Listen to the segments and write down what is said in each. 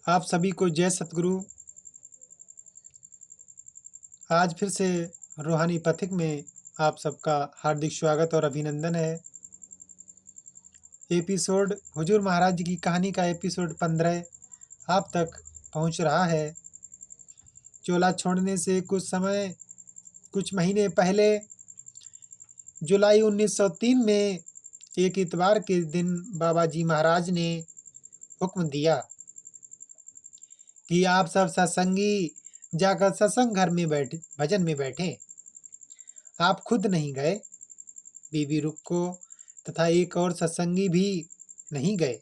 आप सभी को जय सतगुरु। आज फिर से रूहानी पथिक में आप सबका हार्दिक स्वागत और अभिनंदन है। एपिसोड हुजूर महाराज जी की कहानी का एपिसोड 15 आप तक पहुंच रहा है। चोला छोड़ने से कुछ महीने पहले जुलाई 1903 में एक इतवार के दिन बाबा जी महाराज ने हुक्म दिया कि आप सब सत्संगी जाकर सत्संग घर में भजन में बैठे। आप खुद नहीं गए, बीबी रुक्को तथा एक और सत्संगी भी नहीं गए।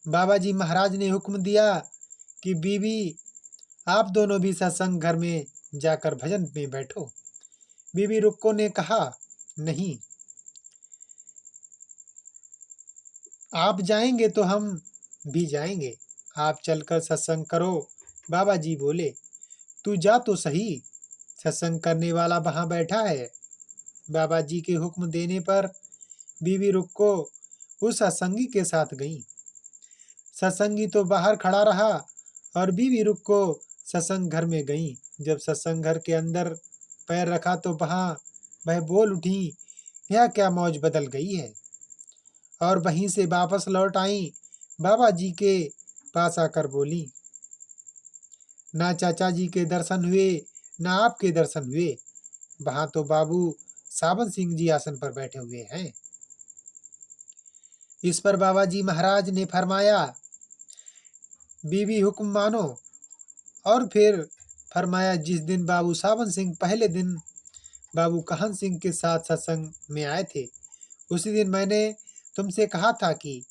बाबा जी महाराज ने हुक्म दिया कि बीबी आप दोनों भी सत्संग घर में जाकर भजन में बैठो। बीबी रुक्को ने कहा, नहीं, आप जाएंगे तो हम भी जाएंगे, आप चलकर सत्संग करो। बाबा जी बोले, तू जा तो सही, सत्संग करने वाला वहां बैठा है। बाबा जी के हुक्म देने पर बीबी रुक्को उस सत्संगी के साथ गई। सत्संगी तो बाहर खड़ा रहा और बीबी रुक्को सत्संग घर में गई। जब सत्संग घर के अंदर पैर रखा तो वह बोल उठी, यह क्या मौज बदल गई है। और वहीं से वापस लौट आई। बाबा जी के पास आकर बोली, ना चाचा जी के दर्शन हुए, ना आपके दर्शन हुए। वहां तो बाबू सावन सिंह जी आसन पर बैठे हुए हैं। इस पर बाबा जी महाराज ने फरमाया, बीबी हुक्म मानो। और फिर फरमाया, जिस दिन बाबू सावन सिंह पहले दिन बाबू कहन सिंह के साथ सत्संग में आए थे, उसी दिन मैंने तुमसे कहा था कि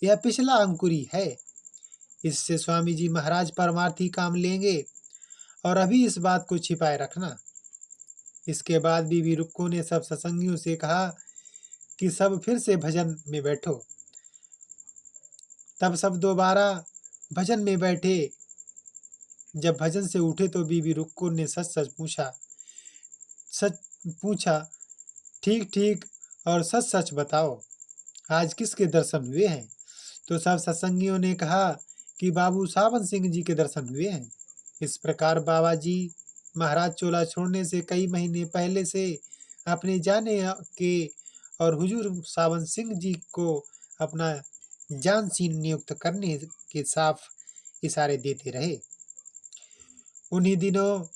यह पिछला अंकुरी है, इससे स्वामी जी महाराज परमार्थी काम लेंगे और अभी इस बात को छिपाए रखना। इसके बाद बीबी रुक्को ने सब सत्संगियों से कहा कि सब फिर से भजन में बैठो। तब सब दोबारा भजन में बैठे। जब भजन से उठे तो बीबी रुक्को ने सच पूछा, ठीक ठीक और सच सच बताओ, आज किसके दर्शन हुए हैं। तो सब सत्संगियों ने कहा कि बाबू सावन सिंह जी के दर्शन हुए हैं। इस प्रकार बाबा जी महाराज चोला छोड़ने से कई महीने पहले से अपने जाने के और हुजूर सावन सिंह जी को अपना जानशीन नियुक्त करने के साफ इशारे देते रहे। उन्हीं दिनों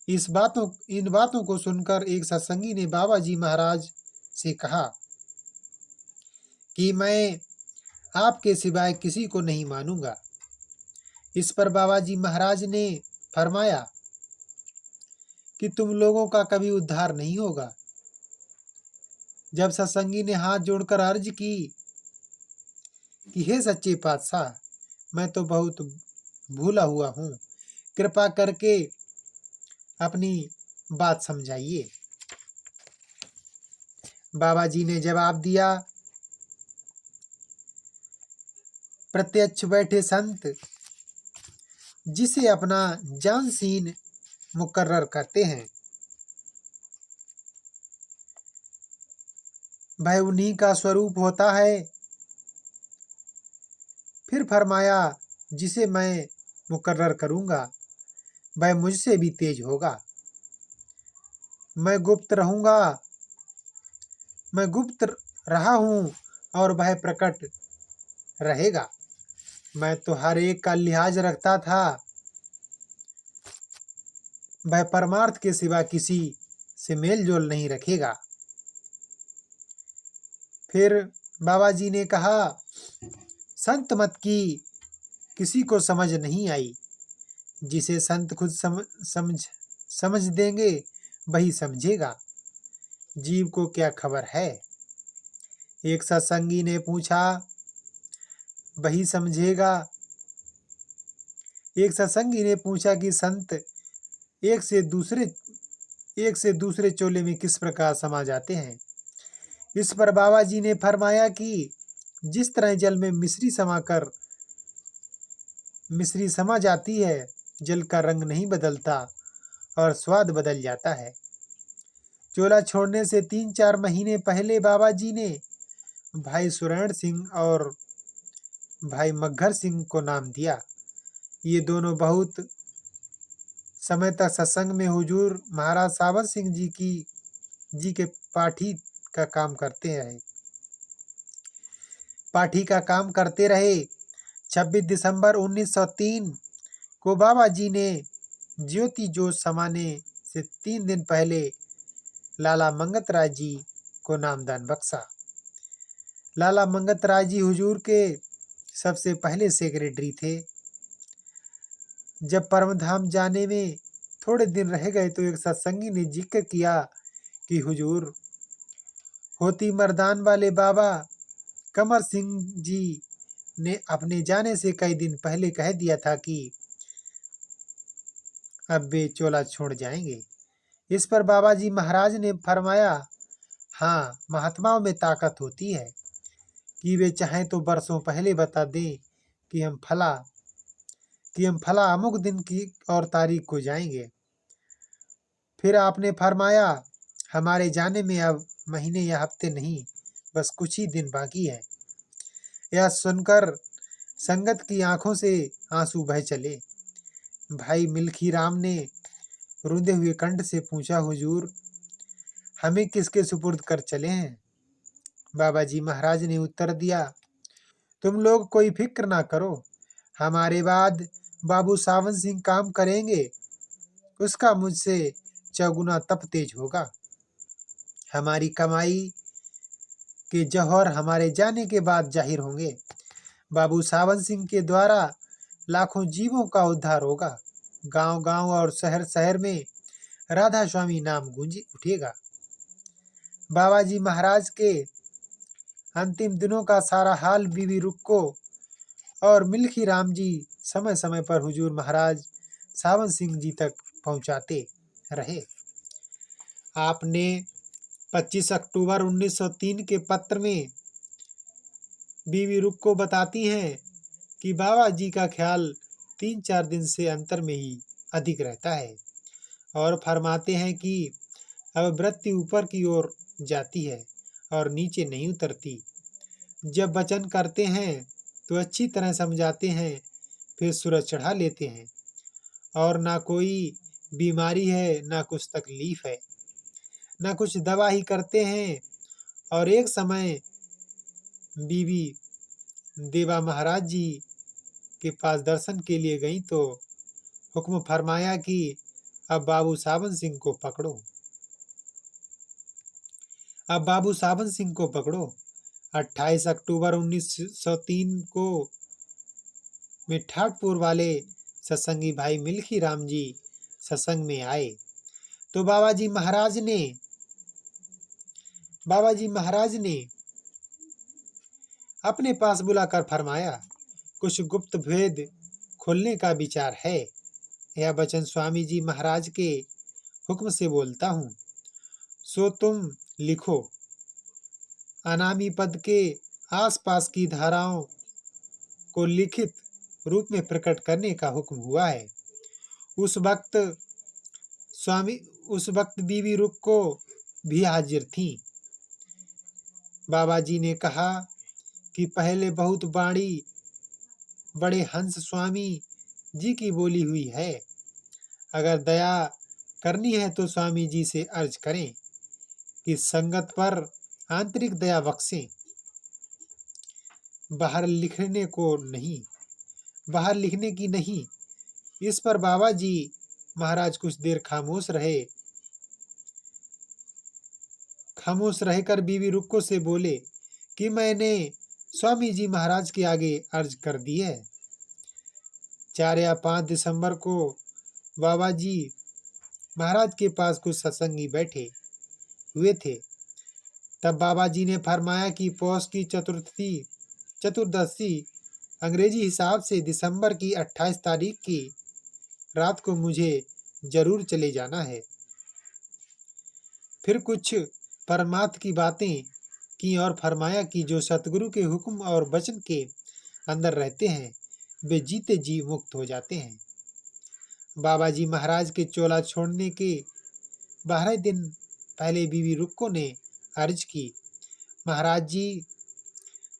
इन बातों को सुनकर एक सत्संगी ने बाबा जी महाराज से कहा कि मैं आपके सिवाय किसी को नहीं मानूंगा। इस पर बाबा जी महाराज ने फरमाया कि तुम लोगों का कभी उद्धार नहीं होगा। जब सत्संगी ने हाथ जोड़कर अर्ज की कि हे सच्चे पातशाह, मैं तो बहुत भूला हुआ हूँ, कृपा करके अपनी बात समझाइए। बाबा जी ने जवाब दिया, प्रत्यक्ष बैठे संत जिसे अपना जानशीन मुकर्रर करते हैं, वह उन्हीं का स्वरूप होता है। फिर फरमाया, जिसे मैं मुकर्रर करूंगा वह मुझसे भी तेज होगा। मैं गुप्त रहा हूं और वह प्रकट रहेगा। मैं तो हर एक का लिहाज रखता था, वह परमार्थ के सिवा किसी से मेल जोल नहीं रखेगा। फिर बाबा जी ने कहा, संत मत की किसी को समझ नहीं आई, जिसे संत खुद समझ देंगे वही समझेगा, जीव को क्या खबर है। एक सत्संगी ने पूछा, वही समझेगा। एक सत्संगी ने पूछा कि संत एक से दूसरे चोले में किस प्रकार समा जाते हैं। इस पर बाबा जी ने फरमाया कि जिस तरह जल में मिश्री समा जाती है, जल का रंग नहीं बदलता और स्वाद बदल जाता है। चोला छोड़ने से 3-4 महीने पहले बाबा जी ने भाई सुरैण सिंह और भाई मग्घर सिंह को नाम दिया। ये दोनों बहुत समय तक सत्संग में हुजूर महाराज सावन सिंह जी के पाठी का काम करते रहे। 26 दिसंबर 1903 को बाबा जी ने ज्योति जोत समाने से 3 दिन पहले लाला मंगत राय जी को नामदान बख्शा। लाला मंगत राय जी हुजूर के सबसे पहले सेक्रेटरी थे। जब परमधाम जाने में थोड़े दिन रह गए तो एक सत्संगी ने जिक्र किया कि हुजूर होती मर्दान वाले बाबा कमर सिंह जी ने अपने जाने से कई दिन पहले कह दिया था कि अब वे चोला छोड़ जाएंगे। इस पर बाबा जी महाराज ने फरमाया, हाँ, महात्माओं में ताकत होती है कि वे चाहें तो बरसों पहले बता दें कि हम फला अमुक दिन की और तारीख को जाएंगे। फिर आपने फरमाया, हमारे जाने में अब महीने या हफ्ते नहीं, बस कुछ ही दिन बाकी है। यह सुनकर संगत की आंखों से आंसू बह चले। भाई मिल्खी राम ने रुंधे हुए कंठ से पूछा, हुजूर हमें किसके सुपुर्द कर चले हैं? बाबा जी महाराज ने उत्तर दिया, तुम लोग कोई फिक्र ना करो, हमारे बाद बाबू सावन सिंह काम करेंगे। उसका मुझसे चौगुना तप तेज होगा। हमारी कमाई के जौहर हमारे जाने के बाद जाहिर होंगे। बाबू सावन सिंह के द्वारा लाखों जीवों का उद्धार होगा। गांव गांव और शहर शहर में राधा स्वामी नाम गूंज उठेगा। बाबा जी महाराज के अंतिम दिनों का सारा हाल बीवी रुक्को और मिल्खी राम जी समय समय पर हुजूर महाराज सावन सिंह जी तक पहुंचाते रहे। आपने 25 अक्टूबर 1903 के पत्र में बीवी रुक्को बताती हैं कि बाबा जी का ख्याल 3-4 दिन से अंतर में ही अधिक रहता है और फरमाते हैं कि अब वृत्ति ऊपर की ओर जाती है और नीचे नहीं उतरती। जब वचन करते हैं तो अच्छी तरह समझाते हैं, फिर सूरज चढ़ा लेते हैं और ना कोई बीमारी है, ना कुछ तकलीफ है, ना कुछ दवा ही करते हैं। और एक समय बीवी देवा महाराज जी के पास दर्शन के लिए गई तो हुक्म फरमाया कि अब बाबू सावन सिंह को पकड़ो। 28 अक्टूबर 1903 को में ठाटपुर वाले सत्संगी भाई मिल्खी राम जी सत्संग में आए तो बाबा जी महाराज ने अपने पास बुलाकर फरमाया, कुछ गुप्त भेद खोलने का विचार है। यह वचन स्वामी जी महाराज के हुक्म से बोलता हूँ, सो तुम लिखो। अनामी पद के आसपास की धाराओं को लिखित रूप में प्रकट करने का हुक्म हुआ है। उस वक्त बीवी रुक्को भी हाजिर थीं। बाबा जी ने कहा कि पहले बहुत बड़े हंस स्वामी जी की बोली हुई है। अगर दया करनी है तो स्वामी जी से अर्ज करें कि संगत पर आंतरिक दया बख्शें, बाहर लिखने की नहीं। इस पर बाबा जी महाराज कुछ देर खामोश रहकर बीवी रुक्को से बोले कि मैंने स्वामी जी महाराज के आगे अर्ज कर दी है। 4 या 5 दिसंबर को बाबा जी महाराज के पास कुछ सत्संगी बैठे हुए थे। तब बाबा जी ने फरमाया कि पौष की चतुर्दशी अंग्रेजी हिसाब से दिसंबर की 28 तारीख की रात को मुझे जरूर चले जाना है। फिर कुछ परमार्थ की बातें की और फरमाया कि जो सतगुरु के हुक्म और वचन के अंदर रहते हैं वे जीते जी मुक्त हो जाते हैं। बाबा जी महाराज के चोला छोड़ने के 12 दिन पहले बीवी रुक्को ने अर्ज की,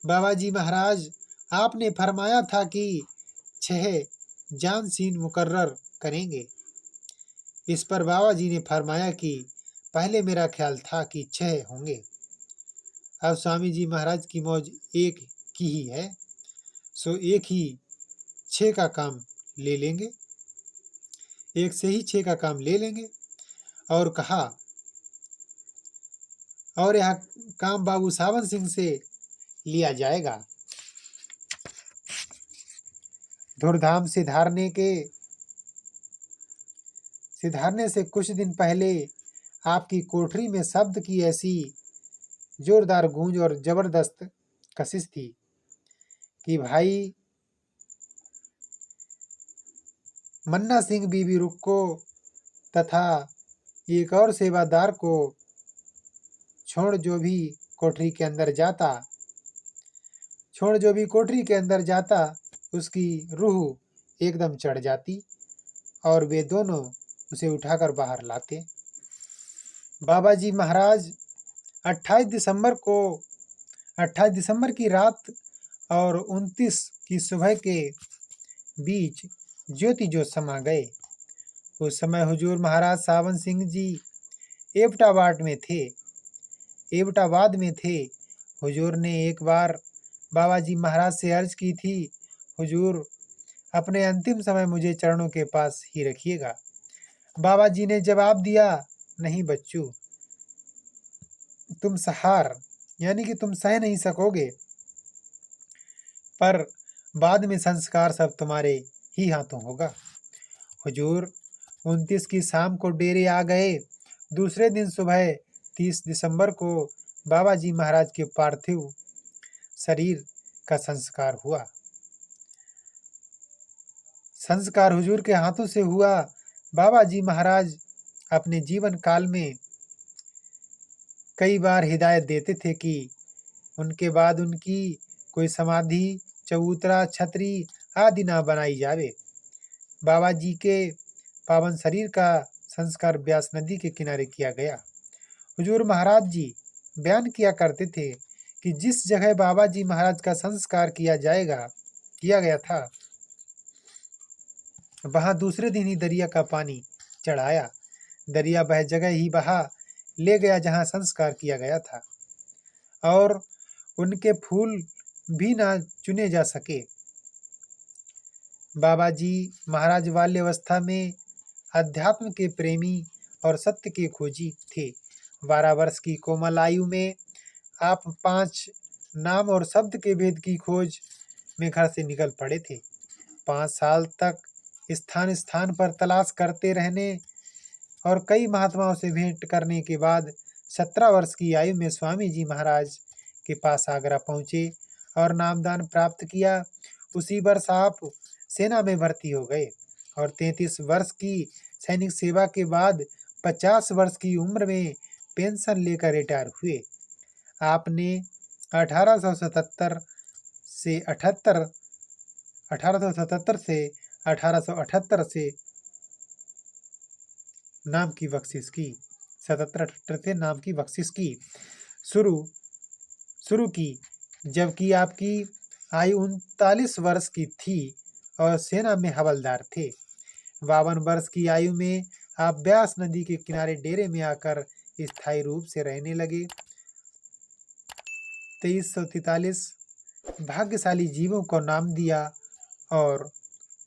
बाबा जी महाराज आपने फरमाया था कि 6 जानशीन मुकर्रर करेंगे। इस पर बाबा जी ने फरमाया कि पहले मेरा ख्याल था कि 6 होंगे। अब स्वामी जी महाराज की मौज एक की ही है, सो एक ही 6 का काम ले लेंगे, एक से ही 6 का काम ले लेंगे। और कहा, और यह काम बाबू सावन सिंह से लिया जाएगा। धूर्धाम से धारने से कुछ दिन पहले आपकी कोठरी में शब्द की ऐसी जोरदार गूंज और जबरदस्त कशिश थी कि भाई मन्ना सिंह बीबी रुक को तथा एक और सेवादार को छोड़ जो भी कोठरी के अंदर जाता उसकी रूह एकदम चढ़ जाती और वे दोनों उसे उठाकर बाहर लाते। बाबा जी महाराज 28 दिसंबर की रात और 29 की सुबह के बीच ज्योति जो समा गए। उस समय हुजूर महाराज सावन सिंह जी एबटाबाद में थे। हुजूर ने एक बार बाबा जी महाराज से अर्ज की थी, हुजूर अपने अंतिम समय मुझे चरणों के पास ही रखिएगा। बाबा जी ने जवाब दिया, नहीं बच्चू, तुम सह नहीं सकोगे, पर बाद में संस्कार सब तुम्हारे ही हाथों होगा। हुजूर 29 की शाम को डेरे आ गए। दूसरे दिन सुबह 30 दिसंबर को बाबा जी महाराज के पार्थिव शरीर का संस्कार हुआ। संस्कार हुजूर के हाथों से हुआ। बाबा जी महाराज अपने जीवन काल में कई बार हिदायत देते थे कि उनके बाद उनकी कोई समाधि, चबूतरा, छतरी आदि ना बनाई जावे। बाबा जी के पावन शरीर का संस्कार ब्यास नदी के किनारे किया गया। हुजूर महाराज जी बयान किया करते थे कि जिस जगह बाबा जी महाराज का संस्कार किया गया था, वहां दूसरे दिन ही दरिया का पानी चढ़ आया। दरिया वह जगह ही बहा ले गया जहां संस्कार किया गया था और उनके फूल भी ना चुने जा सके। बाबा जी महाराज बाल्यावस्था में अध्यात्म के प्रेमी और सत्य के खोजी थे। 12 वर्ष की कोमल आयु में आप 5 नाम और शब्द के भेद की खोज में घर से निकल पड़े थे। 5 साल तक स्थान स्थान पर तलाश करते रहने और कई महात्माओं से भेंट करने के बाद 17 वर्ष की आयु में स्वामी जी महाराज के पास आगरा पहुँचे और नामदान प्राप्त किया। उसी वर्ष आप सेना में भर्ती हो गए और 33 वर्ष की सैनिक सेवा के बाद 50 वर्ष की उम्र में पेंशन लेकर रिटायर हुए। आपने 1877 से 1878 से नाम की बख्शिश की 77-78 से नाम की बख्शिश की शुरू की, जबकि आपकी आयु 39 वर्ष की थी और सेना में हवलदार थे। 52 वर्ष की आयु में आप ब्यास नदी के किनारे डेरे में आकर स्थायी रूप से रहने लगे। 2343 भाग्यशाली जीवों को नाम दिया और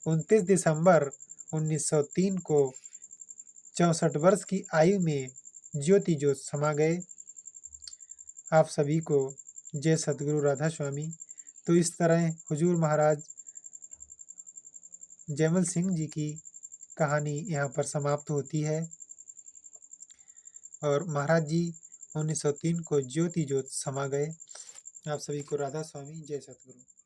29 दिसंबर 1903 को 64 वर्ष की आयु में ज्योति ज्योत समा गए। आप सभी को जय सतगुरु राधा स्वामी। तो इस तरह हुजूर महाराज जयमल सिंह जी की कहानी यहाँ पर समाप्त होती है और महाराज जी 1903 को ज्योति ज्योत समा गए। आप सभी को राधा स्वामी, जय सतगुरु।